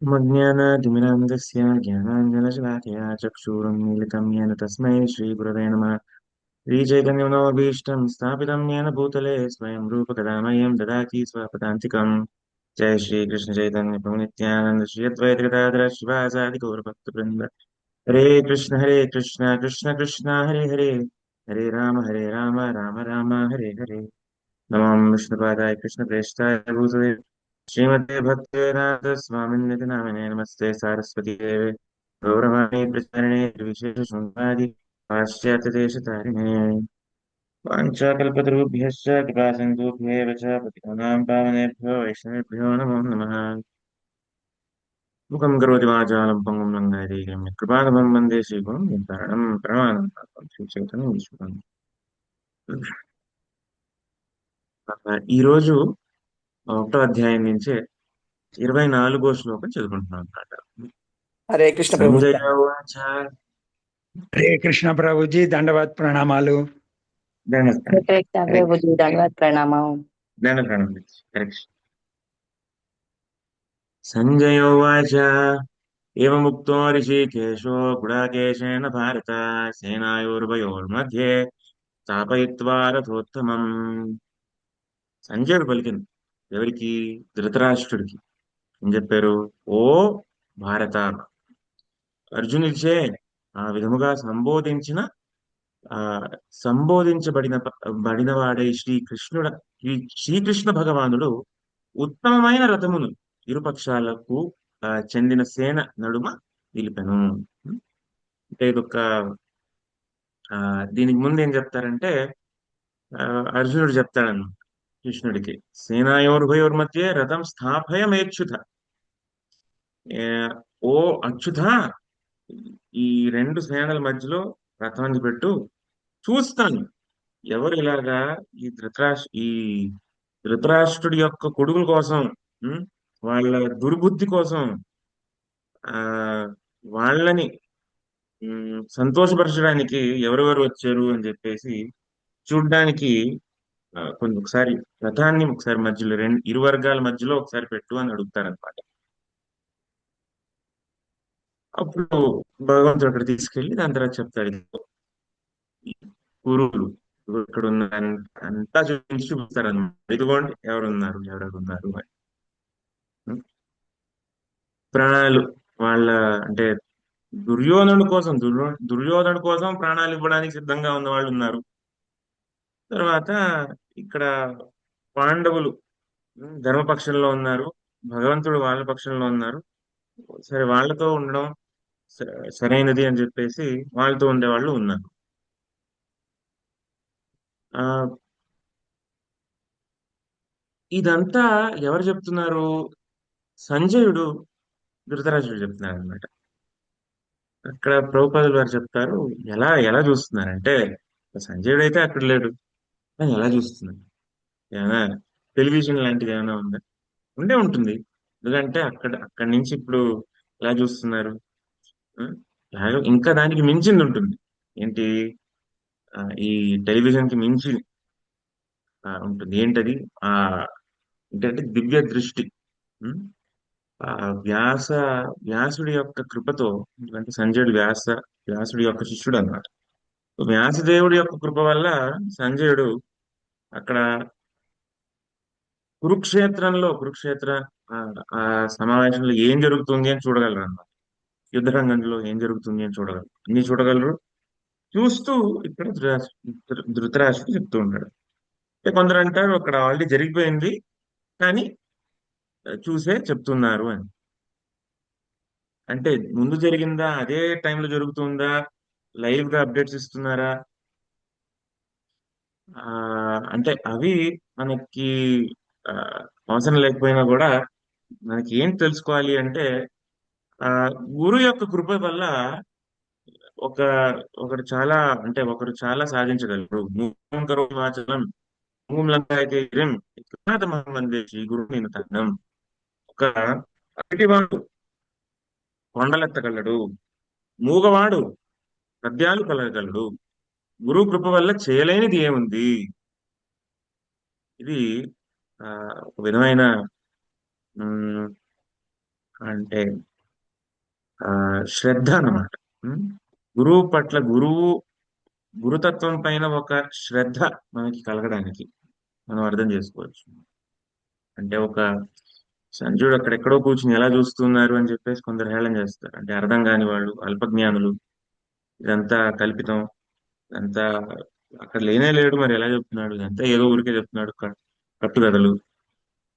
मज्ञानातिमिरान्धस्य ज्ञानाञ्जनशलाकया चक्षुरुन्मीलितं येन तस्मै श्रीगुरवे नमः। श्रीचैतन्यमनोभीष्टं स्थापितं येन भूतले स्वयं रूपकदा मह्यं ददाति स्वपदान्तिकम्। जय श्रीकृष्ण चैतन्य प्रभु नित्यानन्द श्री अद्वैत गदाधर शिवासादि गौरभक्तवृन्द। हरे कृष्ण कृष्ण कृष्ण हरे हरे, हरे राम राम राम हरे हरे। नमः विष्णुपादाय कृष्णप्रेष्ठाय भूतले श्रीमते भक्तिवेदान्त स्वामिन्निति नामिने नमस्ते सारस्वती देवे गौरवाणी प्रचारिणे विशेषशृङ्गादि पाश्चात्यदेशतारिणे वाञ्छाकल्पतरुभ्यश्च कृपासिन्धुभ्येव च पतितानां पावनेभ्यो वैष्णवेभ्यो नमो नमः। मुखं करोति वाचालं पङ्गुं लङ्घयति कृपाणभं वन्दे श्रीगुरुं नितारणं प्रणमानं శ్రీచైతన్యం ఈశ్వరం। ఈ రోజు ఒకటో అధ్యాయం నుంచే 24వ శ్లోకం చదువుకుంటున్నాం అన్నమాట। హరే కృష్ణ ప్రభుజీ. సంజయ ఉవాచ హరే కృష్ణ ప్రభుజీ, దండవత్ ప్రణామాలు. దండ కృష్ణ ప్రభుజీ, దండవత్ ప్రణామం. దండ ప్రణం కరెక్ట్। సంజయ ఉవాచ ఏవముక్తో ఋషికేశో గుడాకేశేన భారత సేనాయోర్వయోర్मध्ये స్థాపయిత్వా రథోత్తమం। సంజయుడు పలికింది ఎవరికి? ధృతరాష్ట్రుడికి ఏం చెప్పారు? ఓ భారత, అర్జునుడిచే ఆ విధముగా ఆ బడిన వాడే శ్రీకృష్ణ భగవానుడు ఉత్తమమైన రథమును ఇరుపక్షాలకు చెందిన సేన నడుమ నిలిపెను। అంటే ఇదొక దీనికి ముందు ఏం చెప్తారంటే అర్జునుడు చెప్తాడన్నమాట కృష్ణుడికి, సేనాయోర్భయోర్ మధ్య రథం స్థాపయమేచ్యుత, ఓ అచ్యుత, ఈ రెండు సేనల మధ్యలో రథాన్ని పెట్టు, చూస్తాను ఎవరు ఇలాగా ఈ ధృతరాష్ట్రుడి యొక్క కొడుకుల కోసం, ఉమ్, వాళ్ళ దుర్బుద్ధి కోసం ఆ వాళ్ళని సంతోషపరచడానికి ఎవరెవరు వచ్చారు అని చెప్పేసి చూడ్డానికి కొంచెం ఒకసారి రథాన్ని ఒకసారి మధ్యలో ఇరు వర్గాల మధ్యలో ఒకసారి పెట్టు అని అడుగుతారనమాట। అప్పుడు భగవంతుడు అక్కడ తీసుకెళ్లి దాని తర్వాత చెప్తాడు, గురువులు ఇక్కడ ఉన్న అంతా చూపిస్తారనమాట, ఇదిగోండి ఎవరున్నారు ఎవరెవరున్నారు అని। ప్రాణాలు వాళ్ళ అంటే దుర్యోధనుడు కోసం ప్రాణాలు ఇవ్వడానికి సిద్ధంగా ఉన్న వాళ్ళు ఉన్నారు। తర్వాత ఇక్కడ పాండవులు ధర్మపక్షంలో ఉన్నారు, భగవంతుడు వాళ్ళ పక్షంలో ఉన్నారు। సరే వాళ్ళతో ఉండడం సరైనది అని చెప్పేసి వాళ్ళతో ఉండేవాళ్ళు ఉన్నారు। ఆ ఇదంతా ఎవరు చెప్తున్నారు? సంజయుడు ధృతరాష్ట్రుడు చెప్తున్నారు అనమాట। అక్కడ ప్రభుపాదులు వారు చెప్తారు, ఎలా ఎలా చూస్తున్నారంటే సంజయుడు అయితే అక్కడ లేడు, కానీ ఎలా చూస్తున్నారు? ఏమైనా టెలివిజన్ లాంటిది ఏమైనా ఉందా? ఉండే ఉంటుంది, ఎందుకంటే అక్కడి నుంచి ఇప్పుడు ఎలా చూస్తున్నారు? ఆ, ఇంకా దానికి మించింది ఉంటుంది ఏంటి? ఈ టెలివిజన్ కి మించి ఉంటుంది ఏంటది? ఆ ఏంటంటే దివ్య దృష్టి। ఉం? ఆ వ్యాస వ్యాసుడి యొక్క కృపతో, ఎందుకంటే సంజయుడు వ్యాసుడి యొక్క శిష్యుడు అన్నమాట। వ్యాసదేవుడి యొక్క కృప వల్ల సంజయుడు అక్కడ కురుక్షేత్ర ఆ ఆ సమావేశంలో ఏం జరుగుతుంది అని చూడగలరు అన్నమాట। యుద్ధ రంగంలో ఏం జరుగుతుంది అని చూడగలరు, అన్ని చూడగలరు। చూస్తూ ఇక్కడ ధృతరాష్ట్రుడు చెప్తూ ఉంటాడు। అంటే కొందరు అంటారు అక్కడ ఆల్రెడీ జరిగిపోయింది, కానీ చూసే చెప్తున్నారు అని। అంటే ముందు జరిగిందా, అదే టైంలో జరుగుతుందా, లైవ్ గా అప్డేట్స్ ఇస్తున్నారా? ఆ అంటే అవి మనకి ఆ, అవసరం లేకపోయినా కూడా మనకి ఏం తెలుసుకోవాలి అంటే ఆ గురు యొక్క కృప వల్ల ఒక ఒకరు చాలా అంటే ఒకరు చాలా సాధించగలరు। మూలం కరోమి వాచనం మూలం లంకాయతే మందేసి గురు నేను తన్నం। ఒక అరటివాడు కొండలెత్తగలడు, మూగవాడు పద్యాలు కలగలడు, గురువు కృప వల్ల చేయలేనిది ఏముంది? ఇది ఒక విధమైన ఉమ్, అంటే శ్రద్ధ అన్నమాట. ఉమ్, గురువు పట్ల గురుతత్వం పైన ఒక శ్రద్ధ మనకి కలగడానికి మనం అర్థం చేసుకోవచ్చు. అంటే ఒక సంజయుడు అక్కడెక్కడో కూర్చుని ఎలా చూస్తున్నారు అని చెప్పేసి కొందరు హేళన చేస్తారు. అంటే అర్థం కాని వాళ్ళు, అల్పజ్ఞానులు, ఇదంతా కల్పితం, ఇదంతా అక్కడ లేనే లేడు, మరి ఎలా చెప్తున్నాడు, ఇదంతా ఏదో ఊరికే చెప్తున్నాడు, కట్టుకథలు.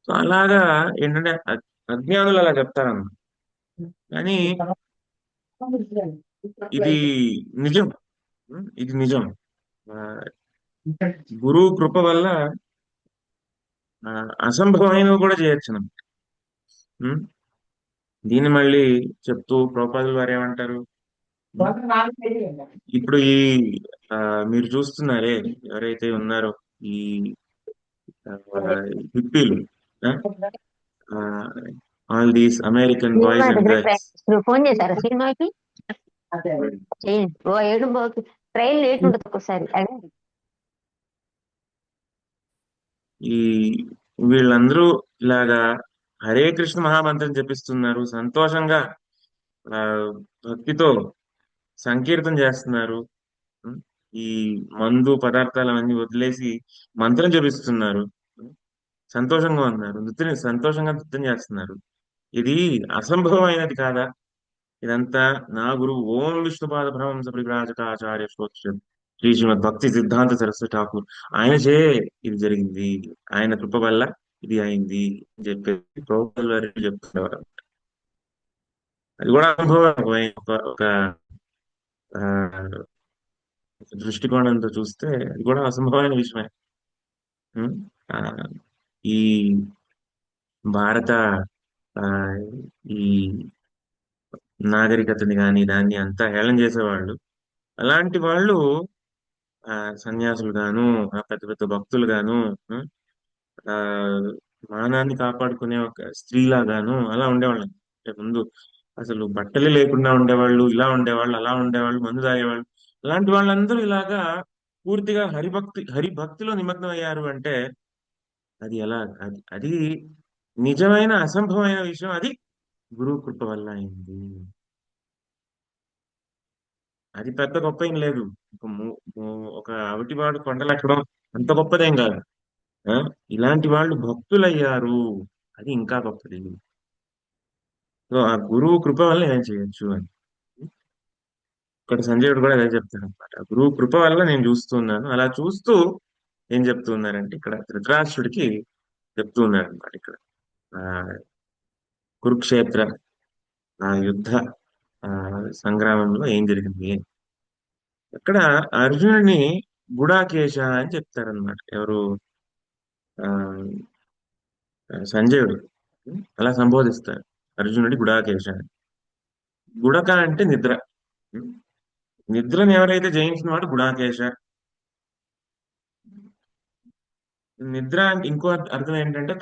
సో అలాగా ఏంటంటే అజ్ఞానులు అలా చెప్తారన్నమాట. కానీ ఇది నిజం. ఇది నిజం. ఆ, గురువు కృప వల్ల ఆ, అసంభవమైనవి కూడా చేయొచ్చు మనం. ఉం? దీన్ని మళ్ళీ చెప్తూ ప్రభుపాదులు వారు ఏమంటారు? ఇప్పుడు ఈ ఆ, మీరు చూస్తున్నారే, ఎవరైతే ఉన్నారో ఈ హిప్పీలు, all these American boys cinema and దగ్గర గర్ల్స్. ఫోన్ చేశారా సినిమాకి చేయండి ఓ ఏడు ట్రైన్ లేట్ ఉంటుంది ఒక్కోసారి అడగండి. ఈ వీళ్ళందరూ ఇలాగా హరే కృష్ణ మహామంత్రం జపిస్తున్నారు, సంతోషంగా ఆ, భక్తితో సంకీర్తన చేస్తున్నారు. ఉం? ఈ మందు పదార్థాలు అవన్నీ వదిలేసి మంత్రం జపిస్తున్నారు. సంతోషంగా ఉన్నారు, సంతోషంగా నృత్యం చేస్తున్నారు. ఇది అసంభవమైనది కాదా? ఇదంతా నా గురువు ఓం విష్ణుపాద భ్రమంస పరివ్రాజకాచార్య స్తోత్రం శ్రీ శ్రీమద్ భక్తి సిద్ధాంత సరస్వతి ఠాకూర్ ఆయన చే ఇది జరిగింది, ఆయన కృప వల్ల ఇది అయింది అని చెప్పేసి ప్రభుపాదులు వారు చెప్తున్నారు. అది కూడా అనుభవం. ఒక ఆ, దృష్టికోణంతో చూస్తే అది కూడా అసంభవమైన విషయమే. ఉం? ఆ, ఈ భారత ఆ, ఈ నాగరికతని కానీ దాన్ని అంతా హేళన చేసేవాళ్ళు, అలాంటి వాళ్ళు సన్యాసులు గాను, పెద్ద పెద్ద భక్తులు గాను, ఉం, ఆ మానాన్ని కాపాడుకునే ఒక స్త్రీలాగాను అలా ఉండేవాళ్ళు. అంటే ముందు అసలు బట్టలే లేకుండా ఉండేవాళ్ళు, ఇలా ఉండేవాళ్ళు, అలా ఉండేవాళ్ళు, మందు తాగేవాళ్ళు. అలాంటి వాళ్ళందరూ ఇలాగా పూర్తిగా హరిభక్తిలో నిమగ్నం అయ్యారు అంటే అది ఎలా? అది నిజమైన అసంభవమైన విషయం. అది గురువు కృప వల్ల అయింది. అది పెద్ద గొప్ప ఏం లేదు. ఒక ఒక అవిటివాడు కొండలెక్కడం అంత గొప్పదేం కాదు. ఆ? ఇలాంటి వాళ్ళు భక్తులయ్యారు, అది ఇంకా గొప్పది. సో ఆ గురువు కృప వల్ల ఏం చేయొచ్చు అని ఇక్కడ సంజయుడు కూడా అదే చెప్తాడు అనమాట. గురువు కృప వల్ల నేను చూస్తున్నాను. అలా చూస్తూ ఏం చెప్తున్నారంటే ఇక్కడ ధృతరాష్ట్రుడికి చెప్తూ ఉన్నాడు అనమాట. ఇక్కడ ఆ కురుక్షేత్ర యుద్ధ ఆ సంగ్రామంలో ఏం జరిగింది. అక్కడ అర్జునుడిని గుడాకేశ అని చెప్తారనమాట. ఎవరు? ఆ సంజయుడు అలా సంబోధిస్తారు అర్జునుడి గుడాకేశ అని. గుడక అంటే నిద్ర. నిద్రని ఎవరైతే జయించిన వాడు గుడాకేశ. నిద్ర అంటే ఇంకో అర్థం ఏంటంటే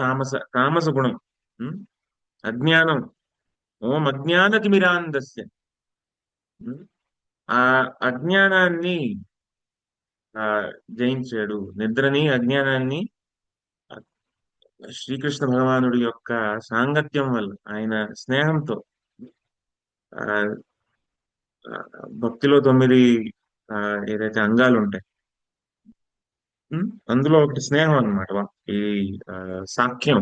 తామస గుణం. ఉం? అజ్ఞానం. ఓం అజ్ఞానతిమిరాంధస్య. ఉం? ఆ అజ్ఞానాన్ని ఆ జయించాడు, నిద్రని అజ్ఞానాన్ని శ్రీకృష్ణ భగవానుడి యొక్క సాంగత్యం వల్ల, ఆయన స్నేహంతో. ఆ ఆ, భక్తిలో 9 ఆ, ఏదైతే అంగాలు ఉంటాయి, అందులో ఒకటి స్నేహం అన్నమాట. ఈ ఆ, సాఖ్యం.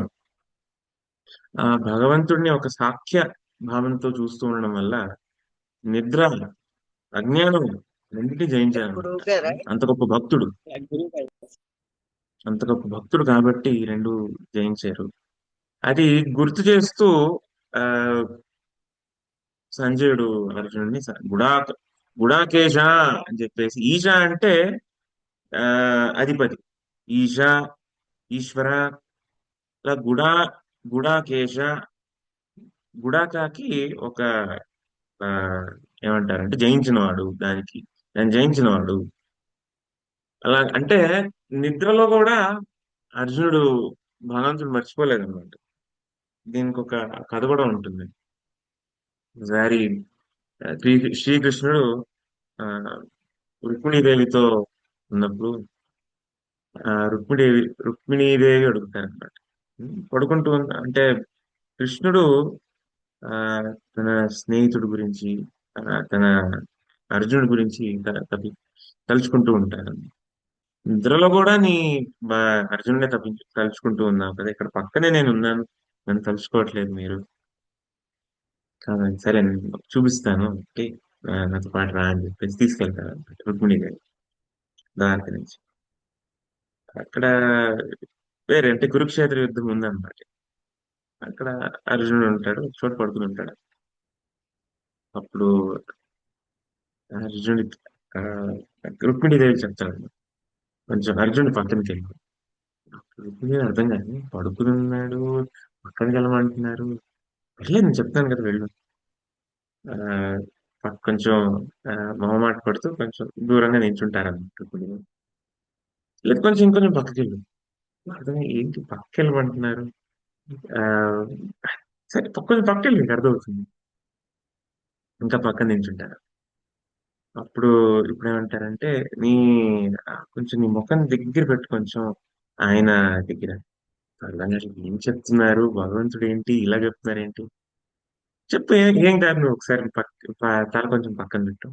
ఆ భగవంతుడిని ఒక సాఖ్య భావంతో చూస్తూ ఉండడం వల్ల నిద్ర, అజ్ఞానం రెండింటినీ గురువు జయించాలన్నమాట. గారా అంత గొప్ప భక్తుడు. అంత గొప్ప భక్తుడు కాబట్టి ఈ రెండు జయించారు. అది గుర్తు చేస్తూ ఆ సంజయుడు అర్జునుడిని గుడాకేశ అని చెప్పేసి, ఈశ అంటే ఆ అధిపతి, ఈశ, ఈశ్వర. ఇలా గుడాకేశ, గుడాకాకి ఒక ఆ ఏమంటారంటే జయించినవాడు, దాన్ని జయించినవాడు. అలా అంటే నిద్రలో కూడా అర్జునుడు భగవంతుడు మర్చిపోలేదు అనమాట. దీనికి ఒక కథ కూడా ఉంటుంది. ఒకసారి శ్రీకృష్ణుడు ఆ రుక్మిణీదేవితో ఉన్నప్పుడు రుక్మిణీదేవి అడుగుతారనమాట. పడుకుంటూ అంటే కృష్ణుడు ఆ తన స్నేహితుడి గురించి, తన అర్జునుడి గురించి తలుచుకుంటూ ఉంటారు. నిద్రలో కూడా అర్జునుడే తలుచుకుంటూ ఉన్నావు కదా, ఇక్కడ పక్కనే నేను ఉన్నాను, నన్ను తలుచుకోవట్లేదు మీరు. సరే నేను చూపిస్తాను ఒకటి, నాతో పాటు రా అని చెప్పేసి తీసుకెళ్తారు అన్నమాట రుక్మిణి గారు ద్వారక నుంచి. అక్కడ వేరే అంటే కురుక్షేత్ర యుద్ధం ఉందన్నమాట. అక్కడ అర్జునుడు ఉంటాడు, ఒక చోట పడుకుని ఉంటాడు. అప్పుడు అర్జునుడి ఆ, రుక్మిణీదేవి చెప్తాడు, కొంచెం అర్జునుడి పక్కనకి వెళ్ళి. రుక్మిణి అర్థం కాదు, పడుకుని ఉన్నాడు, పక్కనకి వెళ్ళమంటున్నారు. వెళ్ళలేదు, నేను చెప్తాను కదా వెళ్ళు. ఆ, కొంచెం మొహమాట పడుతూ కొంచెం దూరంగా నించుంటారు అన్నమాట రుక్మిణి. లేదు కొంచెం ఇంకొంచెం పక్కకి వెళ్ళు. అర్థం ఏంటి పక్కకి వెళ్ళమంటున్నారు. ఆ సరే కొంచెం పక్కకి వెళ్ళి నీకు అర్థమవుతుంది. ఇంకా పక్కన నించుంటారు. అప్పుడు ఇప్పుడు ఏమంటారంటే, నీ కొంచెం నీ ముఖం దగ్గర పెట్టు కొంచెం ఆయన దగ్గర. అర్థం కాదు, ఏం చెప్తున్నారు, భగవంతుడు ఏంటి ఇలా చెప్తున్నారు ఏంటి, చెప్పు ఏం కాదు, నువ్వు ఒకసారి తల కొంచెం పక్కన పెట్టు.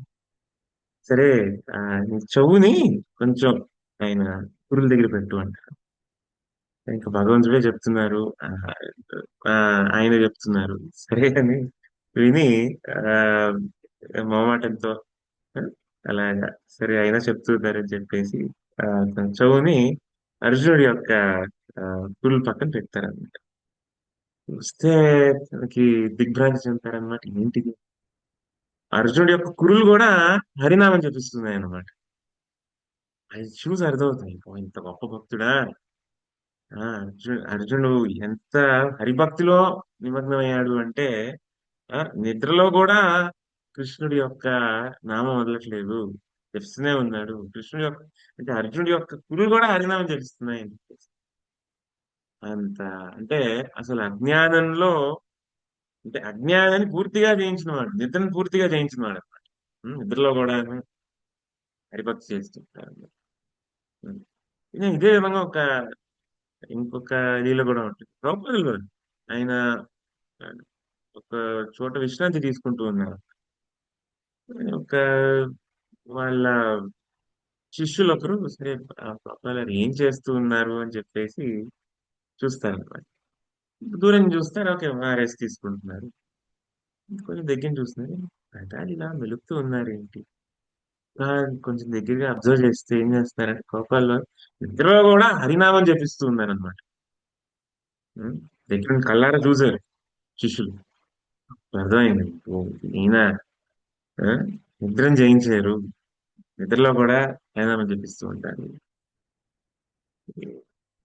సరే, ఆ నీ చెవుని కొంచెం ఆయన పురుల దగ్గర పెట్టు అంటారు. ఇంకా భగవంతుడే చెప్తున్నారు, ఆ, ఆయనే చెప్తున్నారు. సరే అని విని ఆ మొహమాటంతో ఆ, అలాగా సరే అయినా చెప్తున్నారని చెప్పేసి ఆ తన చెవుని అర్జునుడి యొక్క ఆ, పురుల పక్కన పెడతారన్నమాట. వస్తే తనకి దిగ్భ్రాంతి చెందుతారనమాట. ఏంటిది, అర్జునుడి యొక్క కురులు కూడా హరినామం జపిస్తున్నాయి అన్నమాట. అది చూసి అర్థమవుతుంది, "ఓ, ఇంత గొప్ప భక్తుడా. అర్జునుడు ఎంత హరిభక్తిలో నిమగ్నమయ్యాడు అంటే, నిద్రలో కూడా కృష్ణుడి యొక్క నామం వదలట్లేదు, జపిస్తూనే ఉన్నాడు. కృష్ణుడి యొక్క అంటే అర్జునుడి యొక్క కురులు కూడా హరినామం జపిస్తున్నాయి అని చెప్పేసి. అంత అంటే అసలు అజ్ఞానంలో, అంటే అజ్ఞానాన్ని పూర్తిగా జయించిన వాడు, నిద్రను పూర్తిగా జయించిన వాడు అనమాట. నిద్రలో కూడా హరిభక్తి చేస్తుంటారు. ఉమ్. ఇదే విధంగా ఇంకొక లీల కూడా ఉంటుంది ప్రభుపాదులు కూడా. ఆయన ఆ, ఒక చోట విశ్రాంతి తీసుకుంటూ ఉన్నారు. ఒక వాళ్ళ శిష్యులు ఒకరు సరే, ప్రభుపాదులు గారు ఏం చేస్తూ ఉన్నారు అని చెప్పేసి చూస్తారన్నమాట. దూరం నుంచి చూస్తారు, ఓకే రెస్ట్ తీసుకుంటున్నారు. కొంచెం దగ్గర చూస్తున్నారు, ప్రధాని ఇలా వెలుగుతూ ఉన్నారు ఏంటి. ఆ, కొంచెం దగ్గరగా అబ్జర్వ్ చేస్తే ఏం చేస్తున్నారంటే కోపాల్లో నిద్రలో కూడా హరినామం జపిస్తూ ఉన్నారనమాట. దగ్గర నుంచి కళ్ళారా చూశారు శిష్యులు. అర్థమైంది, ఓ, ఈయన ఆ, నిద్రను జయించారు, నిద్రలో కూడా హరినామం జపిస్తూ ఉంటారు.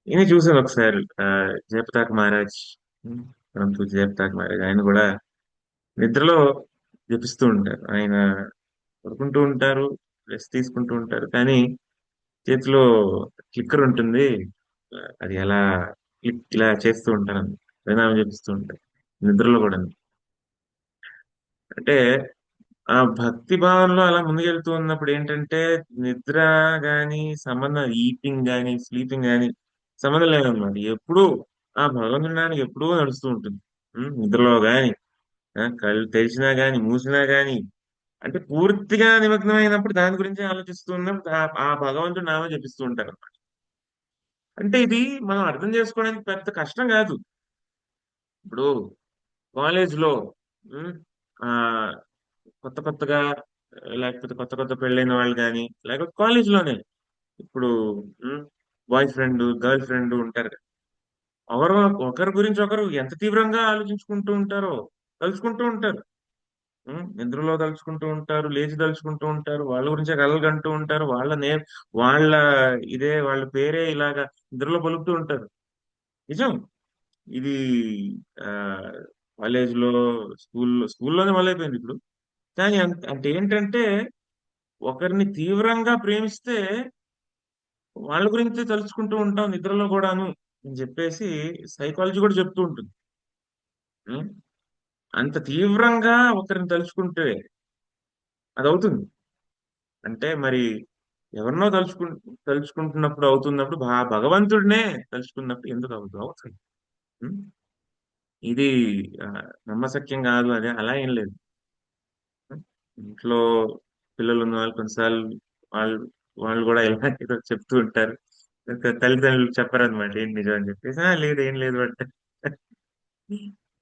ఈయన చూశాను ఒకసారి, జయపతాక్ మహారాజ్, పరంతు జయపతాక్ మహారాజ్ ఆయన కూడా నిద్రలో జపిస్తూ ఉంటారు. ఆయన పడుకుంటూ ఉంటారు, రెస్ట్ తీసుకుంటూ ఉంటారు, కానీ చేతిలో క్లిక్కర్ ఉంటుంది. అది ఎలా ఇలా చేస్తూ ఉంటారు, పరిణామం చేపిస్తూ ఉంటారు నిద్రలో కూడా. అంటే ఆ భక్తి భావంలో అలా ముందుకెళ్తూ ఉన్నప్పుడు ఏంటంటే, నిద్ర గాని సంబంధం, ఈటింగ్ గాని స్లీపింగ్ గాని సంబంధం లేదన్నమాట. ఎప్పుడూ ఆ భగవంతుడి నామం ఎప్పుడూ నడుస్తూ ఉంటుంది. నిద్రలో గాని, కళ్ళు తెరిచినా గాని మూసినా గాని, అంటే పూర్తిగా నిమగ్నమైనప్పుడు దాని గురించి ఆలోచిస్తూ ఉన్నప్పుడు ఆ భగవంతుడి నామం జపిస్తూ ఉంటారు. అంటే ఇది మనం అర్థం చేసుకోవడానికి పెద్ద కష్టం కాదు. ఇప్పుడు కాలేజ్ లో ఉమ్, ఆ కొత్త కొత్తగా, లేకపోతే కొత్త కొత్త పెళ్ళైన వాళ్ళు కానీ, లేకపోతే కాలేజ్ లోనే ఇప్పుడు బాయ్ ఫ్రెండ్ గర్ల్ ఫ్రెండ్ ఉంటారు కదా. ఒకరు ఒకరి గురించి ఒకరు ఎంత తీవ్రంగా ఆలోచించుకుంటూ ఉంటారో, తలుచుకుంటూ ఉంటారు. నిద్రలో తలుచుకుంటూ ఉంటారు, లేచి తలుచుకుంటూ ఉంటారు, వాళ్ళ గురించే కలలు కంటూ ఉంటారు, వాళ్ళ వాళ్ళ పేరే ఇలాగా నిద్రలో పలుకుతూ ఉంటారు. నిజం ఇది. ఆ కాలేజ్ లో, స్కూల్లోనే మొదలైపోయింది ఇప్పుడు. కానీ అంటే ఏంటంటే, ఒకరిని తీవ్రంగా ప్రేమిస్తే వాళ్ళ గురించి తలుచుకుంటూ ఉంటాం నిద్రలో కూడాను అని చెప్పేసి సైకాలజీ కూడా చెప్తూ ఉంటుంది. ఉం? అంత తీవ్రంగా ఒకరిని తలుచుకుంటే అది అవుతుంది. అంటే మరి ఎవరినో తలుచుకుంటున్నప్పుడు అవుతున్నప్పుడు భగవంతుడినే తలుచుకున్నప్పుడు ఎందుకు అవుతుంది. ఉం? ఇది ఆ, నమ్మశక్యం కాదు, అదే అలా ఏం లేదు. ఇంట్లో పిల్లలు ఉన్న వాళ్ళు కొన్నిసార్లు వాళ్ళు వాళ్ళు కూడా ఇలా ఏదో చెప్తూ ఉంటారు. తల్లిదండ్రులు చెప్పరన్నమాట ఏం నిజం అని చెప్పేసి, లేదు ఏం లేదు అంటే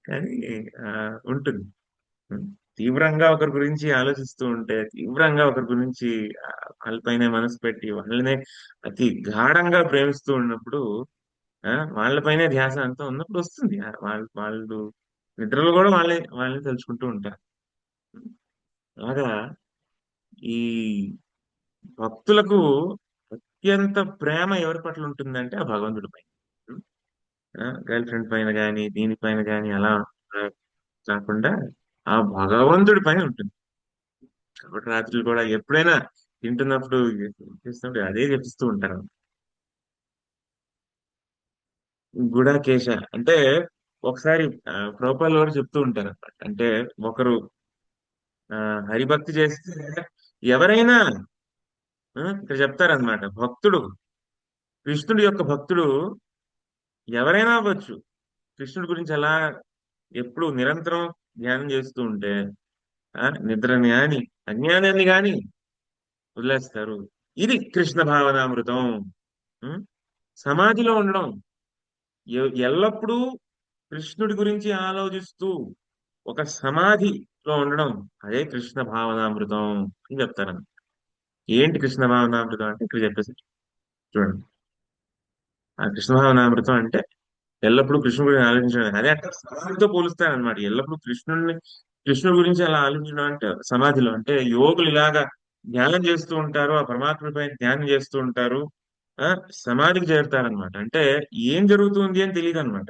కానీ ఆ, ఉంటుంది. తీవ్రంగా ఒకరి గురించి ఆలోచిస్తూ ఉంటే, తీవ్రంగా ఒకరి గురించి ఆ, వాళ్ళపైనే మనసు పెట్టి వాళ్ళనే అతి గాఢంగా ప్రేమిస్తూ ఉన్నప్పుడు, వాళ్ళపైనే ధ్యాస అంతా ఉన్నప్పుడు వస్తుంది. వాళ్ళు నిద్రలో కూడా వాళ్ళని తలుచుకుంటూ ఉంటారు. అలాగా ఈ భక్తులకు అత్యంత ప్రేమ ఎవరి పట్ల ఉంటుందంటే ఆ భగవంతుడి పైన. గర్ల్ ఫ్రెండ్ పైన కానీ దీనిపైన కానీ అలా ఆ, కాకుండా ఆ భగవంతుడి పైన ఉంటుంది. కాబట్టి రాత్రులు కూడా ఎప్పుడైనా తింటున్నప్పుడు చేస్తున్నప్పుడు అదే చెప్పిస్తూ ఉంటారు. గుడాకేశ అంటే ఒకసారి ప్రభుపాల్ వారు చెప్తూ ఉంటారు అన్నమాట. అంటే ఒకరు ఆ, హరిభక్తి చేస్తే ఎవరైనా ఇక్కడ చెప్తారనమాట, భక్తుడు కృష్ణుడి యొక్క భక్తుడు ఎవరైనా అవ్వచ్చు. కృష్ణుడి గురించి అలా ఎప్పుడు నిరంతరం ధ్యానం చేస్తూ ఉంటే నిద్రని గాని అజ్ఞానాన్ని గాని వదిలేస్తారు. ఇది కృష్ణ భావనామృతం. ఉం? సమాధిలో ఉండడం, ఎల్లప్పుడూ కృష్ణుడి గురించి ఆలోచిస్తూ ఒక సమాధిలో ఉండడం, అదే కృష్ణ భావనామృతం అని చెప్తారు. ఏంటి కృష్ణ భావనామృతం అంటే ఇక్కడ చెప్పేసి చూడండి. ఆ కృష్ణ భావనామృతం అంటే ఎల్లప్పుడూ కృష్ణుడి గురించి ఆలోచించడం. అదే అంటే సమాధితో పోలుస్తారనమాట. ఎల్లప్పుడూ కృష్ణుడి గురించి అలా ఆలోచించడం అంటే సమాధిలో అంటే యోగులు ఇలాగా ధ్యానం చేస్తూ ఉంటారు, ఆ పరమాత్మపై ధ్యానం చేస్తూ ఉంటారు, ఆ సమాధికి చేరుతారనమాట. అంటే ఏం జరుగుతుంది అని తెలియదు అనమాట.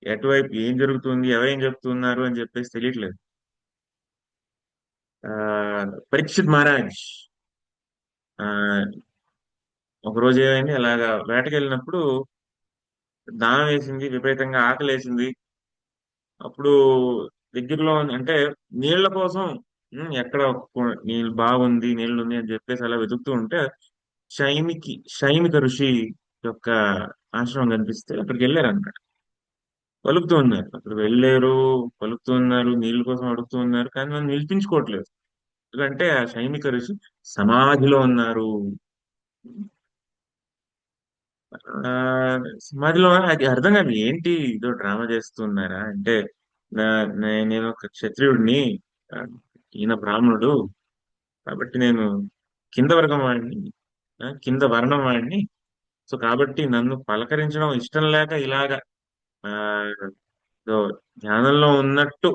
ఎటువైపు ఏం జరుగుతుంది, ఎవరేం చెప్తున్నారు అని చెప్పేసి తెలియట్లేదు. ఆ పరీక్షిత్ మహారాజ్ ఆ ఒక రోజు ఏమైంది, అలాగా వేటకి వెళ్ళినప్పుడు దాహం వేసింది, విపరీతంగా ఆకలి వేసింది. అప్పుడు దగ్గరలో అంటే నీళ్ల కోసం ఎక్కడ నీళ్ళు బాగుంది, నీళ్ళు ఉంది అని చెప్పేసి అలా వెతుకుతూ ఉంటే శైమిక ఋషి యొక్క ఆశ్రమం కనిపిస్తే అక్కడికి వెళ్ళారు అన్నమాట. పలుకుతూ ఉన్నారు, అక్కడ వెళ్ళారు, పలుకుతూ ఉన్నారు, నీళ్ళ కోసం అడుగుతూ ఉన్నారు, కానీ నన్ను నిలిపించుకోవట్లేదు. ఎందుకంటే ఆ శైమిక ఋషి సమాధిలో ఉన్నారు. ఆ సమాధిలో అది అర్థం కాదు, ఏంటి ఏదో డ్రామా చేస్తున్నారా అంటే, నేను ఒక క్షత్రియుడిని, ఆ, ఈయన బ్రాహ్మణుడు, కాబట్టి నేను కింద వర్గం వాడిని, కింద వర్ణం వాడిని. సో కాబట్టి నన్ను పలకరించడం ఇష్టం లేక ఇలాగా ఆ ఏదో ధ్యానంలో ఉన్నట్టు,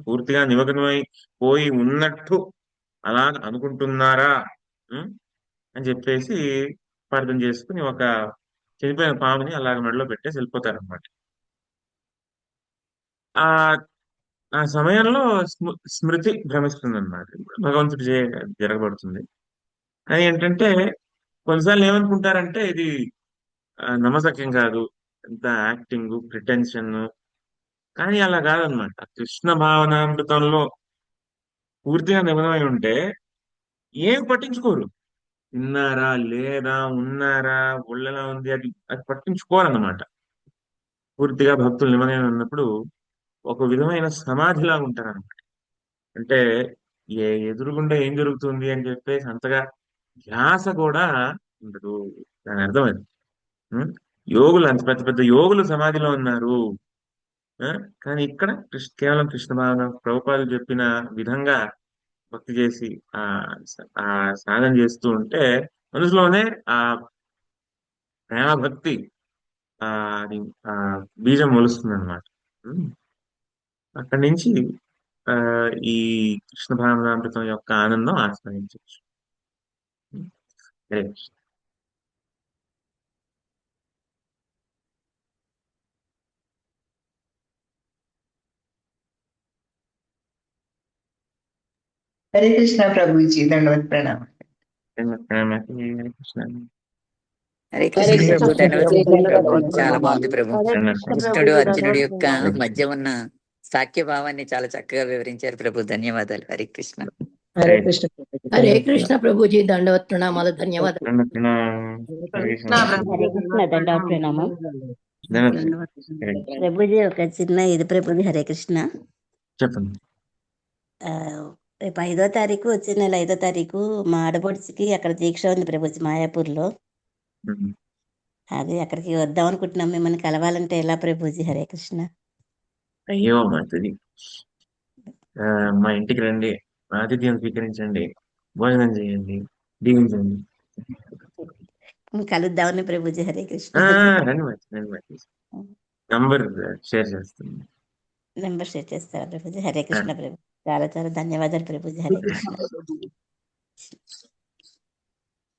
పూర్తిగా నిమగ్నమై పోయి ఉన్నట్టు అలా అనుకుంటున్నారా ఉం, అని చెప్పేసి ప్రార్థన చేసుకుని ఒక చనిపోయిన పాముని అలాగ మెడలో పెట్టేసి వెళ్ళిపోతారనమాట. ఆ ఆ సమయంలో స్మృతి భ్రమిస్తుంది అనమాట. భగవంతుడు జరగబడుతుంది. కానీ ఏంటంటే కొన్నిసార్లు ఏమనుకుంటారంటే ఇది నమ్మశక్యం కాదు, ఎంత యాక్టింగ్ ప్రిటెన్షన్. కానీ అలా కాదనమాట. కృష్ణ భావనామృతంలో పూర్తిగా నిమగ్నమై ఉంటే ఏం పట్టించుకోరు. తిన్నారా లేదా, ఉన్నారా, ఒళ్ళెలా ఉంది, అది అది పట్టించుకోరన్నమాట. పూర్తిగా భక్తులు నిమగ్నమై ఉన్నప్పుడు ఒక విధమైన సమాధిలా ఉంటారన్నమాట. అంటే ఎదురుగుండా ఏం జరుగుతుంది అని చెప్పేసి అంతగా ధ్యాస కూడా ఉండదు. దాని అర్థం అది. ఉం? యోగులు అంత పెద్ద పెద్ద యోగులు సమాధిలో ఉన్నారు. ఆ? కానీ ఇక్కడ కేవలం కృష్ణ భావన ప్రభుపాదులు చెప్పిన విధంగా భక్తి చేసి ఆ ఆ సాధన చేస్తూ ఉంటే మనసులోనే ఆ ప్రేమ భక్తి ఆ అది ఆ బీజం మొలుస్తుంది అనమాట. అక్కడి నుంచి ఆ ఈ కృష్ణ భావనామృతం యొక్క ఆనందం ఆస్వాదించవచ్చు. హరే కృష్ణ. హరే కృష్ణ ప్రభుజీ, దండవత్ ప్రణామం. హరే కృష్ణ. హరే హరే కృష్ణ కృష్ణ ప్రభు, ధన్యవాదాలు ప్రభుజీ, ప్రభు. దండవత్ చాలా ప్రణామాలు. బాగుంది ప్రభు. హరే హరే కృష్ణ కృష్ణుడు ప్రభుజీ, అర్జునుడి ధన్యవాదాలు యొక్క ప్రణామాలు. మధ్య ఉన్న సాఖ్య భావాన్ని చాలా చక్కగా వివరించారు ప్రభు. ధన్యవాదాలు. హరే కృష్ణ. హరే కృష్ణ ప్రభుజీ, హరే దండవత్ కృష్ణ ప్రభుజీ, దండవత్ ప్రణామాలు, ధన్యవాదాలు. హరే కృష్ణ. హరే కృష్ణ దండవత్ ప్రణామం. ధన్యవాదాలు. రైట్. ప్రభుజీ ఒక చిన్న ఇది ప్రభుజీ హరే కృష్ణ. చెప్పండి. ఆ, రేపు 5వ తారీఖు వచ్చే నెల 5వ తారీఖు మా ఆడపడుచుకి అక్కడ దీక్ష ఉంది ప్రభుజీ మాయాపూర్లో. ఉమ్. అది అక్కడికి వద్దాం అనుకుంటున్నాం. మిమ్మల్ని కలవాలంటే ఎలా ప్రభుజీ హరే కృష్ణ? అయ్యో మాతది, మా ఇంటికి రండి, ఆతిథ్యం స్వీకరించండి, భోజనం చేయండి, దీవించండి. కలుద్దామని ప్రభుజీ హరే కృష్ణ. రండి మాత, రండి మాత. నంబర్ షేర్ చేస్తాను. నెంబర్ షేర్ చేస్తారా ప్రభుజీ హరే కృష్ణ ప్రభు? చాలా చాలా ధన్యవాదాలు Prabhuji Hare Krishna.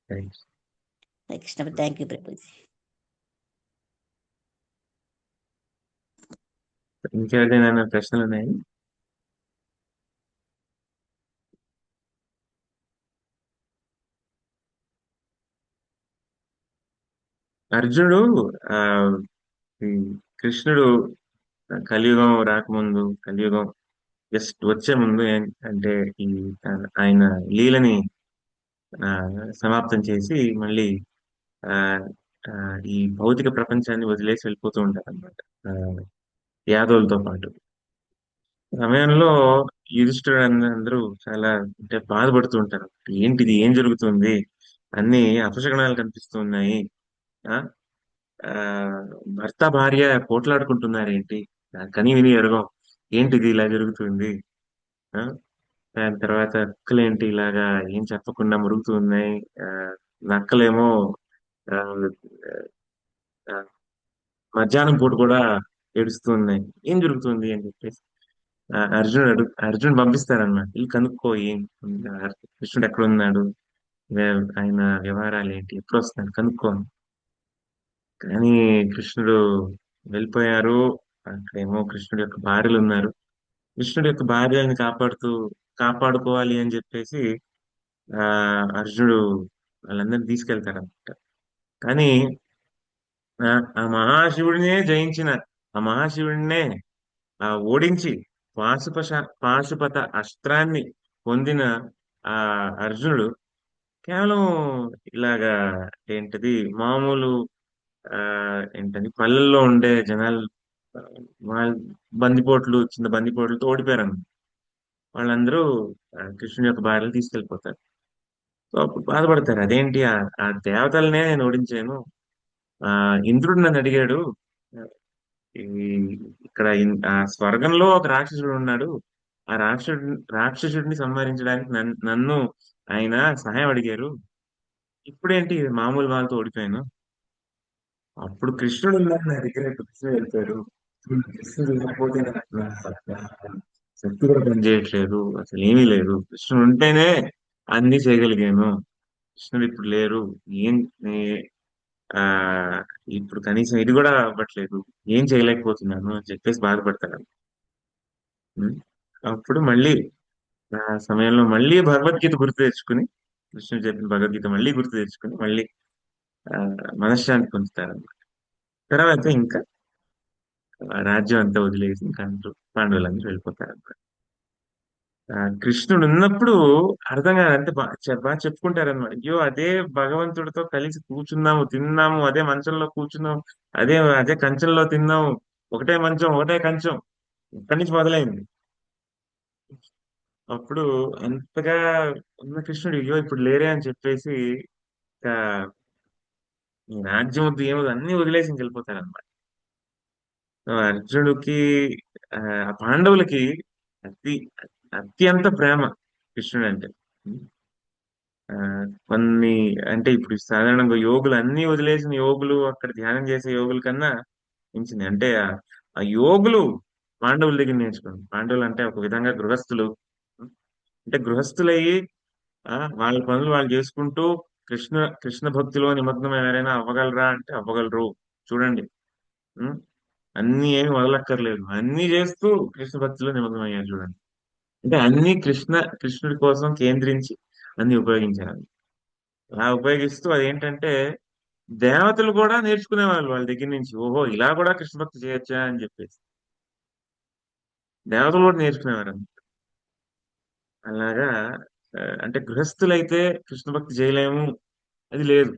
Right. Hare Krishna thank you Prabhuji. ఇంకెవరిదైనా ప్రశ్నలు ఉన్నాయి? అర్జునుడు, ఆ ఈ కృష్ణుడు కలియుగం రాకముందు, కలియుగం జస్ట్ వచ్చే ముందు అంటే ఈ ఆయన లీలని ఆ సమాప్తం చేసి మళ్ళీ ఆ ఆ, ఈ భౌతిక ప్రపంచాన్ని వదిలేసి వెళ్ళిపోతూ ఉంటారు అనమాట, యాదవులతో పాటు. సమయంలో యుధిష్ఠిరుడు అందరూ చాలా అంటే బాధపడుతూ ఉంటారు. ఏంటిది, ఏం జరుగుతుంది, అన్ని అపశకనాలు కనిపిస్తున్నాయి, ఆ ఆ, భర్త భార్య పోట్లాడుకుంటున్నారు ఏంటి, కని విని ఎరగం, ఏంటిది ఇలా జరుగుతుంది, ఆ దాని తర్వాత కుక్కలు ఏంటి ఇలాగా ఏం చెప్పకుండా మురుగుతూ ఉన్నాయి, ఆ నక్కలేమో ఆ, ఆ, మధ్యాహ్నం పూట కూడా ఏడుస్తూ ఉన్నాయి, ఏం జరుగుతుంది అని చెప్పేసి అర్జునుడు పంపిస్తారన్నమాట, వీళ్ళు కనుక్కో ఏం, కృష్ణుడు ఎక్కడ ఉన్నాడు, ఆయన వ్యవహారాలు ఏంటి, ఎప్పుడు వస్తున్నాడు కనుక్కో అని. కానీ కృష్ణుడు వెళ్ళిపోయారు. అక్కడేమో కృష్ణుడి యొక్క భార్యలు ఉన్నారు. కృష్ణుడి యొక్క భార్యల్ని కాపాడుకోవాలి అని చెప్పేసి ఆ అర్జునుడు వాళ్ళందరినీ తీసుకెళ్తారన్నమాట. కానీ ఆ ఆ మహాశివుడినే జయించిన, ఆ మహాశివుడినే ఓడించి పాశుపత అస్త్రాన్ని పొందిన ఆ అర్జునుడు కేవలం ఇలాగా ఏంటది మామూలు ఆ ఏంటది పల్లెల్లో ఉండే జనాలు, ఆ, వాళ్ళ చిన్న బందిపోట్లతో ఓడిపోయారన్నమాట. వాళ్ళందరూ కృష్ణుని యొక్క భార్యలు తీసుకెళ్లిపోతారు. సో అప్పుడు బాధపడతారు, అదేంటి ఆ దేవతలనే నేను ఓడించాను, ఆ ఇంద్రుడు నన్ను అడిగాడు, ఈ ఇక్కడ ఆ స్వర్గంలో ఒక రాక్షసుడు ఉన్నాడు, ఆ రాక్షసుడిని సంహరించడానికి నన్ను ఆయన సహాయం అడిగారు, ఇప్పుడేంటి మామూలు వాళ్ళతో ఓడిపోయాను. అప్పుడు కృష్ణుడు ఉన్నారు నా దగ్గర, కృష్ణుడు వెళ్తాడు. కృష్ణుడు లేకపోతే నాకు శక్తి కూడా పనిచేయట్లేదు, అసలు ఏమీ లేదు, కృష్ణుడు ఉంటేనే అన్ని చేయగలిగాను, కృష్ణుడు ఇప్పుడు లేరు, ఏం ఆ ఇప్పుడు కనీసం ఇది కూడా అవ్వట్లేదు, ఏం చేయలేకపోతున్నాను అని చెప్పేసి బాధపడతాడు. ఉం? అప్పుడు మళ్ళీ ఆ సమయంలో మళ్ళీ భగవద్గీత గుర్తు తెచ్చుకుని, కృష్ణుడు చెప్పిన భగవద్గీత మళ్ళీ గుర్తు తెచ్చుకుని మళ్ళీ ఆ మనశ్శాంతి పొందుతారు. తర్వాత ఇంకా రాజ్యం అంతా వదిలేసి ఇంకా అందరూ పాండవులందరూ వెళ్ళిపోతారు. కృష్ణుడు ఉన్నప్పుడు అర్థం కాదు, అంటే బాగా చెప్పుకుంటారన్నమాట, అయ్యో అదే భగవంతుడితో కలిసి కూర్చున్నాము, తిన్నాము, అదే మంచంలో కూర్చున్నాము, అదే అదే కంచంలో తిన్నాము, ఒకటే మంచం ఒకటే కంచం, ఇక్కడి నుంచి మొదలైంది. అప్పుడు అంతగా ఉన్న కృష్ణుడు అయ్యో ఇప్పుడు లేరే అని చెప్పేసి ఇంకా ఈ రాజ్యం వద్దు ఏమొద్దు అన్ని వదిలేసి ఇంక వెళ్ళిపోతారన్నమాట. అర్జునుడికి ఆ పాండవులకి అతి అత్యంత ప్రేమ కృష్ణుడు అంటే. ఆ కొన్ని అంటే ఇప్పుడు సాధారణంగా యోగులు అన్ని వదిలేసిన యోగులు, అక్కడ ధ్యానం చేసే యోగుల కన్నా మించింది అంటే ఆ యోగులు పాండవుల దగ్గర నేర్చుకోండి. పాండవులు అంటే ఒక విధంగా గృహస్థులు, అంటే గృహస్థులయ్యి వాళ్ళ పనులు వాళ్ళు చేసుకుంటూ కృష్ణ కృష్ణ భక్తిలో నిమగ్నం ఎవరైనా అవ్వగలరా అంటే అవ్వగలరు. చూడండి, ఉం? అన్ని ఏమి వదలక్కర్లేదు, అన్ని చేస్తూ కృష్ణ భక్తిలో నిమగ్నం అయ్యారు చూడండి. అంటే అన్ని కృష్ణుడి కోసం కేంద్రించి అన్ని ఉపయోగించారు. అలా ఉపయోగిస్తూ అదేంటంటే దేవతలు కూడా నేర్చుకునేవాళ్ళు వాళ్ళ దగ్గర నుంచి, ఓహో ఇలా కూడా కృష్ణ భక్తి చేయొచ్చా అని చెప్పేసి దేవతలు కూడా నేర్చుకునేవారు. అలాగా అంటే గృహస్థులైతే కృష్ణ భక్తి చేయలేము, అది లేదు.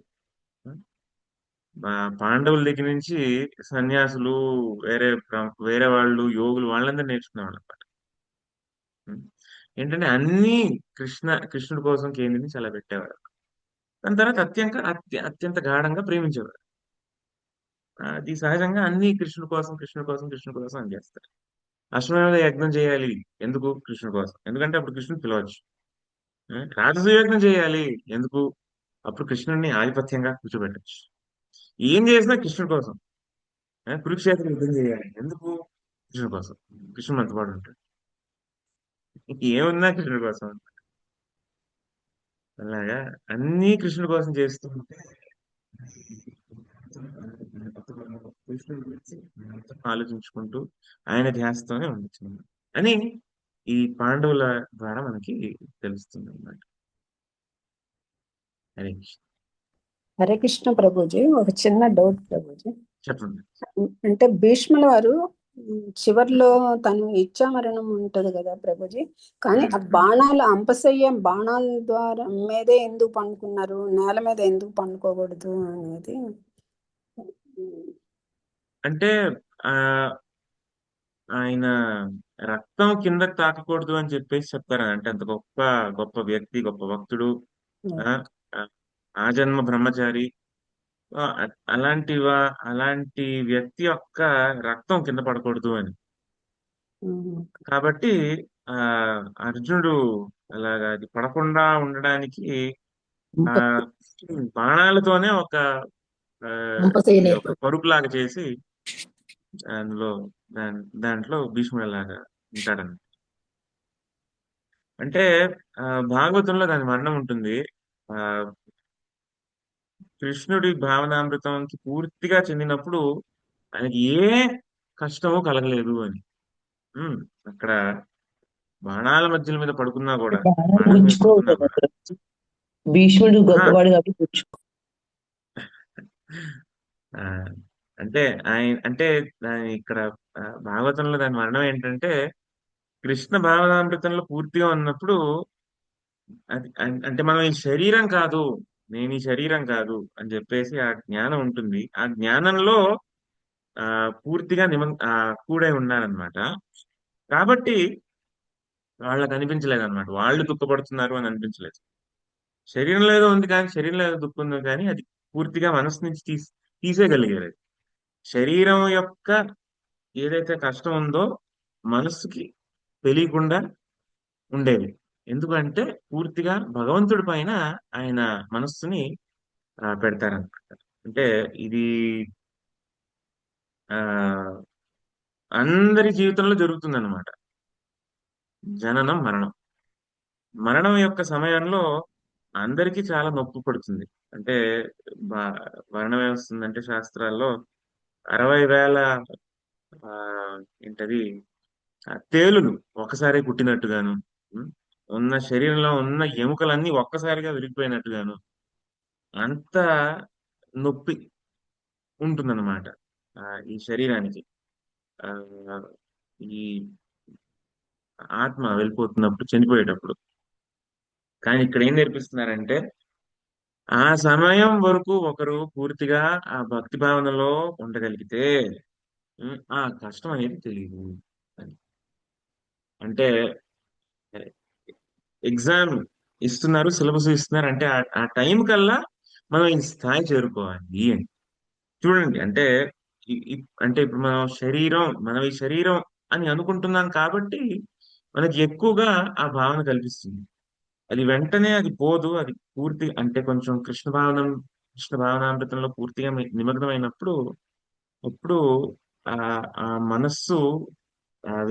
పాండవుల దగ్గర నుంచి సన్యాసులు, వేరే వాళ్ళు, యోగులు వాళ్ళందరూ నేర్చుకునేవాళ్ళు అనమాట. ఏంటంటే అన్ని కృష్ణుడి కోసం కేంద్రించి అలా పెట్టేవారు. దాని తర్వాత అత్యంత గాఢంగా ప్రేమించేవారు. అది సహజంగా అన్ని కృష్ణుడి కోసం, కృష్ణుడి కోసం, కృష్ణుడి కోసం అని చేస్తారు. అశ్వమేధ యజ్ఞం చేయాలి ఎందుకు? కృష్ణుడి కోసం. ఎందుకంటే అప్పుడు కృష్ణుడు పిలవచ్చు. రాజసూయ యజ్ఞం చేయాలి ఎందుకు? అప్పుడు కృష్ణుడిని ఆధిపత్యంగా కూర్చోబెట్టచ్చు. ఏం చేసినా కృష్ణుడి కోసం. కురుక్షేత్రం యుద్ధం చేయాలి ఎందుకు? కృష్ణుడి కోసం. కృష్ణుడు మనతో పాటు ఉంటాడు. ఏమున్నా కృష్ణుడి కోసం. అలాగా అన్ని కృష్ణుడి కోసం చేస్తూ ఉంటే కృష్ణుడి గురించి ఆలోచించుకుంటూ ఆయన ధ్యాసతోనే ఉండొచ్చు అని ఈ పాండవుల ద్వారా మనకి తెలుస్తుంది అన్నమాట. హరే కృష్ణ. హరే కృష్ణ ప్రభుజీ, ఒక చిన్న డౌట్ ప్రభుజీ. చెప్పండి. అంటే భీష్ముల వారు చివర్లో తను ఇచ్చామరణం ఉంటది కదా ప్రభుజీ, కానీ ఆ బాణాలు అంపశయ్య బాణాల ద్వారా మీదే ఎందుకు పండుకున్నారు, నేల మీద ఎందుకు పండుకోకూడదు అనేది. అంటే ఆ ఆయన రక్తం కిందకి తాకకూడదు అని చెప్పేసి చెప్తారు. అంటే అంత గొప్ప గొప్ప వ్యక్తి, గొప్ప భక్తుడు, ఆ ఆ ఆ జన్మ బ్రహ్మచారి, ఆ, అలాంటి వ్యక్తి యొక్క రక్తం కింద పడకూడదు అని. కాబట్టి ఆ అర్జునుడు అలాగా అది పడకుండా ఉండడానికి ఆ బాణాలతోనే ఆ, ఇది అంపశయ్యని ఒక పరుపులాగా చేసి అందులో దాంట్లో భీష్ముడు అలాగా ఉంటాడని. అంటే ఆ భాగవతంలో దాని వర్ణం ఉంటుంది. ఆ కృష్ణుడి భావనామృతంకి పూర్తిగా చెందినప్పుడు ఆయనకి ఏ కష్టము కలగలేదు అని. ఉమ్, అక్కడ బాణాల మధ్యల మీద పడుకున్నా కూడా, బాణాలు బాణాల మీద గుచ్చుకోవు పడుకున్నా కదా కూడా భీష్ముడు ఆహా, గొప్పవాడు కాబట్టి గుచ్చుకో. ఆ, అంటే అంటే ఇక్కడ భాగవతంలో దాని వర్ణం ఏంటంటే కృష్ణ భావనామృతంలో పూర్తిగా ఉన్నప్పుడు అంటే మనం ఈ శరీరం కాదు, నేను ఈ శరీరం కాదు అని చెప్పేసి ఆ జ్ఞానం ఉంటుంది. ఆ జ్ఞానంలో ఆ పూర్తిగా కూడై ఉన్నారనమాట. కాబట్టి వాళ్ళకి అనిపించలేదు అనమాట, వాళ్ళు దుఃఖపడుతున్నారు అని అనిపించలేదు. శరీరంలో ఏదో ఉంది కానీ, శరీరంలో ఏదో దుఃఖం ఉంది కానీ అది పూర్తిగా మనసు నుంచి తీసేయగలిగారు అది. శరీరం యొక్క ఏదైతే కష్టం ఉందో మనస్సుకి తెలియకుండా ఉండేది. ఎందుకంటే పూర్తిగా భగవంతుడి పైన ఆయన మనస్సుని పెడతారనమాట. అంటే ఇది ఆ అందరి జీవితంలో జరుగుతుందన్నమాట. జననం, మరణం. మరణం యొక్క సమయంలో అందరికీ చాలా నొప్పి పడుతుంది. అంటే మరణం ఏమొస్తుందంటే శాస్త్రాల్లో 60,000 ఆ ఏంటది తేలులు ఒకసారి పుట్టినట్టుగాను, ఉం, ఉన్న శరీరంలో ఉన్న ఎముకలన్నీ ఒక్కసారిగా విరిగిపోయినట్టుగాను అంత నొప్పి ఉంటుందన్నమాట ఈ శరీరానికి. ఆ ఈ ఆత్మ వెళ్ళిపోతున్నప్పుడు, చనిపోయేటప్పుడు. కానీ ఇక్కడ ఏం నేర్పిస్తున్నారంటే ఆ సమయం వరకు ఒకరు పూర్తిగా ఆ భక్తి భావనలో ఉండగలిగితే ఆ కష్టం అనేది తెలియదు అని. అంటే ఎగ్జామ్ ఇస్తున్నారు, సిలబస్ ఇస్తున్నారు అంటే ఆ టైం కల్లా మనం ఈ స్థాయి చేరుకోవాలి అని. చూడండి అంటే అంటే ఇప్పుడు మనం ఈ శరీరం అని అనుకుంటున్నాం కాబట్టి మనకి ఎక్కువగా ఆ భావన కల్పిస్తుంది. అది వెంటనే అది పోదు. అది పూర్తి అంటే కొంచెం కృష్ణ భావనామృతంలో పూర్తిగా నిమగ్నమైనప్పుడు అప్పుడు ఆ ఆ మనస్సు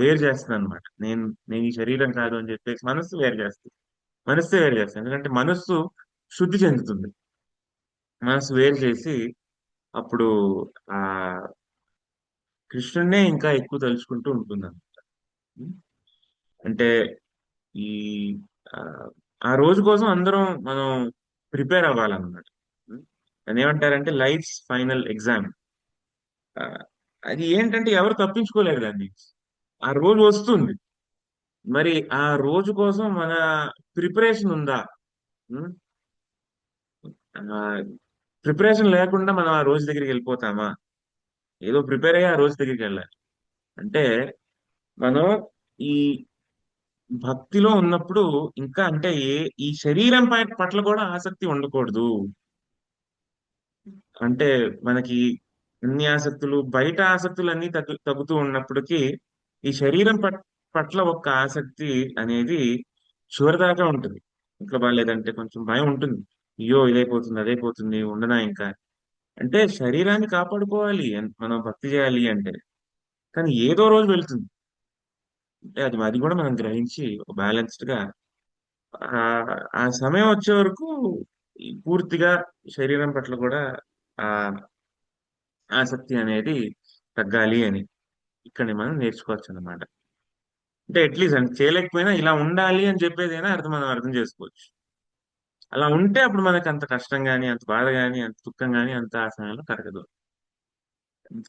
వేరు చేస్తుంది అనమాట. నేను ఈ శరీరం కాదు అని చెప్పేసి మనస్సే వేరు చేస్తుంది. ఎందుకంటే మనస్సు శుద్ధి చెందుతుంది. మనస్సు వేరు చేసి అప్పుడు ఆ కృష్ణుడినే ఇంకా ఎక్కువ తలుచుకుంటూ ఉంటుంది అనమాట. అంటే ఈ ఆ ఆ రోజు కోసం అందరం మనం ప్రిపేర్ అవ్వాలన్నమాట. దాన్ని ఏమంటారంటే లైఫ్స్ ఫైనల్ ఎగ్జామ్. అది ఏంటంటే ఎవరు తప్పించుకోలేరు దాన్ని. ఆ రోజు వస్తుంది. మరి ఆ రోజు కోసం మన ప్రిపరేషన్ ఉందా? ఉం? ఆ, ప్రిపరేషన్ లేకుండా మనం ఆ రోజు దగ్గరికి వెళ్ళిపోతామా? ఏదో ప్రిపేర్ అయ్యి ఆ రోజు దగ్గరికి వెళ్ళాలి. అంటే మనం ఈ భక్తిలో ఉన్నప్పుడు ఇంకా అంటే ఈ శరీరం పట్ల కూడా ఆసక్తి ఉండకూడదు. అంటే మనకి అన్ని ఆసక్తులు బయట ఆసక్తులు అన్ని తగ్గుతూ ఉన్నప్పటికీ ఈ శరీరం పట్ల ఒక ఆసక్తి అనేది చివరిదాకా ఉంటుంది. ఇంట్లో బాగాలేదంటే కొంచెం భయం ఉంటుంది. అయ్యో ఇదైపోతుంది అదైపోతుంది ఉండనా ఇంకా. అంటే శరీరాన్ని కాపాడుకోవాలి మనం భక్తి చేయాలి అంటే. కానీ ఏదో రోజు వెళ్తుంది. అంటే అది కూడా మనం గ్రహించి ఒక బ్యాలెన్స్డ్ గా ఆ ఆ సమయం వచ్చే వరకు ఈ పూర్తిగా శరీరం పట్ల కూడా ఆ ఆసక్తి అనేది తగ్గాలి అని ఇక్కడ మనం నేర్చుకోవచ్చు అన్నమాట. అంటే అట్లీస్ట్ అంటే చేయలేకపోయినా ఇలా ఉండాలి అని చెప్పేదైనా మనం అర్థం చేసుకోవచ్చు. అలా ఉంటే అప్పుడు మనకి అంత కష్టం గాని అంత బాధ గాని అంత దుఃఖం గాని అంత ఆ సమయంలో కరగదు.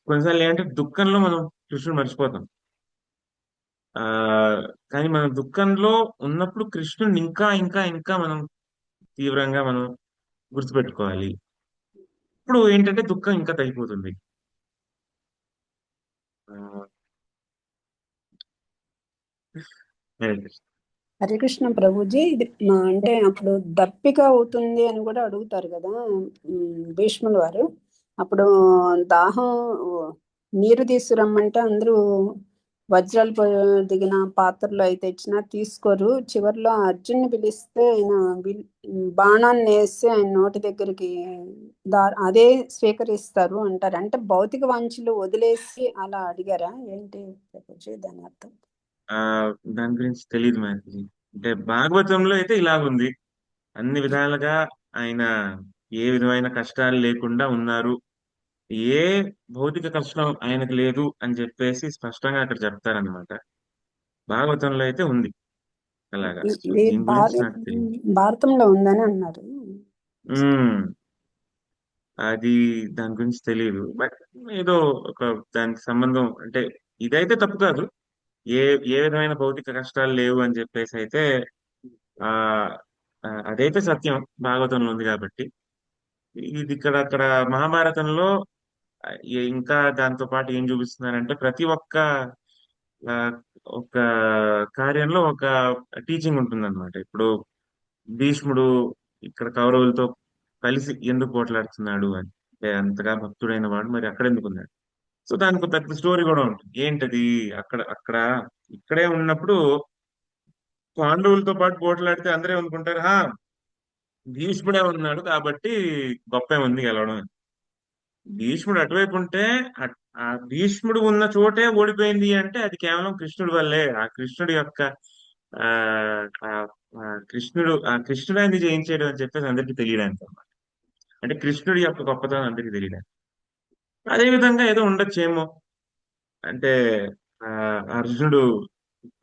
కొన్నిసార్లు ఏంటంటే దుఃఖంలో మనం కృష్ణుడు మర్చిపోతాం. ఆ కానీ మనం దుఃఖంలో ఉన్నప్పుడు కృష్ణుడిని ఇంకా ఇంకా ఇంకా మనం తీవ్రంగా మనం గుర్తుపెట్టుకోవాలి. ఇప్పుడు ఏంటంటే దుఃఖం ఇంకా తగ్గిపోతుంది. ఆ, హరే కృష్ణ. హరే కృష్ణ ప్రభుజీ, ఇది అంటే అప్పుడు దప్పిక అవుతుంది అని కూడా అడుగుతారు కదా భీష్ముల వారు. అప్పుడు దాహం నీరు తీసుకురమ్మంటే అందరూ వజ్రాలు దిగిన పాత్రలో అయితే ఇచ్చినా తీసుకోరు. చివరిలో అర్జున్ని పిలిస్తే ఆయన బాణాన్ని వేసి ఆయన నోటి దగ్గరికి అదే స్వీకరిస్తారు అంటారు. అంటే భౌతిక వాంఛలు వదిలేసి అలా అడిగారా ఏంటి ప్రభుజీ దాని అర్థం? ఆ దాని గురించి తెలియదు మనకి. అంటే భాగవతంలో అయితే ఇలాగుంది. అన్ని విధాలుగా ఆయన ఏ విధమైన కష్టాలు లేకుండా ఉన్నారు. ఏ భౌతిక కష్టం ఆయనకు లేదు అని చెప్పేసి స్పష్టంగా అక్కడ చెప్తారనమాట. భాగవతంలో అయితే ఉంది అలాగా. ఇది దీని గురించి నాకు తెలియదు. భారతంలో ఉందని అన్నారు. ఉమ్, అది దాని గురించి తెలియదు. బట్ ఏదో ఒక దానికి సంబంధం అంటే ఇదైతే తప్పు కాదు. ఏ ఏ విధమైన భౌతిక కష్టాలు లేవు అని చెప్పేసి అయితే ఆ అదైతే సత్యం భాగవతంలో ఉంది కాబట్టి. ఇది ఇక్కడ అక్కడ మహాభారతంలో ఇంకా దాంతో పాటు ఏం చూపిస్తున్నారంటే ప్రతి ఒక్క ఆ, ఒక కార్యంలో ఒక టీచింగ్ ఉంటుందన్నమాట. ఇప్పుడు భీష్ముడు ఇక్కడ కౌరవులతో కలిసి ఎందుకు పోట్లాడుతున్నాడు అని, అంటే అంతగా భక్తుడైన వాడు మరి అక్కడ ఎందుకు ఉన్నాడు. సో దానికి ఒక పెద్ద స్టోరీ కూడా ఉంటుంది. ఏంటది అక్కడ అక్కడ ఇక్కడే ఉన్నప్పుడు పాండవులతో పాటు పోట్లాడితే అందరూ అనుకుంటారు భీష్ముడే ఉన్నాడు కాబట్టి గొప్పే ఉంది గెలవడం అని. భీష్ముడు అటువైపు ఉంటే ఆ భీష్ముడు ఉన్న చోటే ఓడిపోయింది అంటే అది కేవలం కృష్ణుడి వల్లే. ఆ కృష్ణుడి యొక్క ఆ ఆ ఆ కృష్ణుడు ఆయన్ని జయించాడు అని చెప్పేసి అందరికీ తెలియడానికి అన్నమాట. అంటే కృష్ణుడి యొక్క గొప్పతనం అందరికీ తెలియడానికి. అదే విధంగా ఏదో ఉండొచ్చేమో. అంటే ఆ అర్జునుడు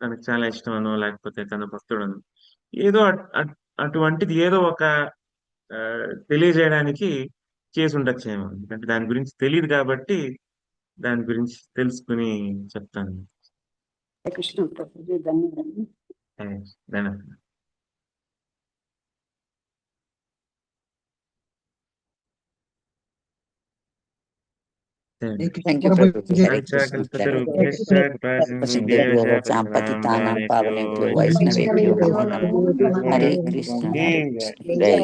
తనకు చాలా ఇష్టమనో లేకపోతే తన భక్తుడనో ఏదో అటువంటిది ఏదో ఒక ఆ, తెలియజేయడానికి చేసి ఉండొచ్చేమో. ఎందుకంటే దాని గురించి తెలియదు కాబట్టి దాని గురించి తెలుసుకుని చెప్తాను. హరే కృష్ణ ప్రభుజీ, ధన్యవాదాలు. ధన్యవాదాలు. Thank you Prabhuji. హరే కృష్ణ. కృష్ణ పతితానాం పావనేభ్యో వైష్ణవేభ్యో నమో నమః. హరే కృష్ణ హరే కృష్ణ. జై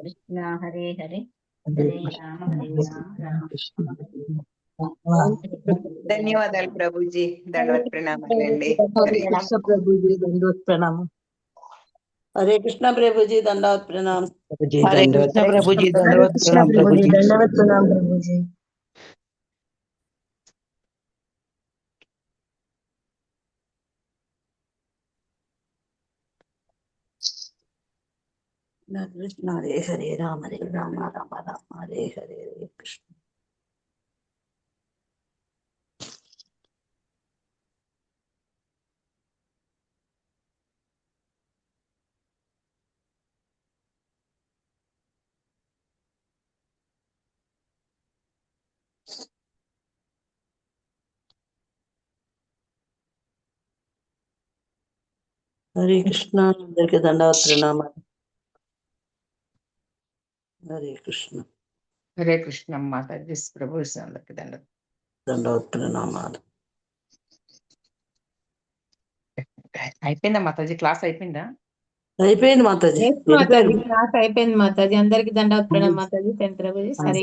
కృష్ణ హరే హరే ధన్యవాదాలు ప్రభుజీ, దండవత్ ప్రణామాలండి. హరే కృష్ణ ప్రభుజీ, దండవత్ ప్రణామం. హరే కృష్ణ ప్రభుజీ, దండవత్ ప్రణామం. హరే కృష్ణ ప్రభుజీ, దండవత్ ప్రణామం ప్రభుజీ. దండవత్ ప్రణామం ప్రభుజీ. కృష్ణ హరే హరే రామ హరే రామ రామ రామ హరే హరే హరే కృష్ణ. హరే కృష్ణ, అందరికీ దండవత్ ప్రణామాలు. హరే కృష్ణ. హరే కృష్ణ మాతాజీ ప్రభు అందరికి దండలు. దండవత్ ప్రణామాలు. అయిపోయిందా మాతాజీ? క్లాస్ అయిపోయిందా? అయిపోయింది మాతాజీ. మాతాజీ క్లాస్ అయిపోయింది మాతాజీ. అందరికి దండవత్ ప్రణామం మాతాజీ. ప్రభుజీ సరే.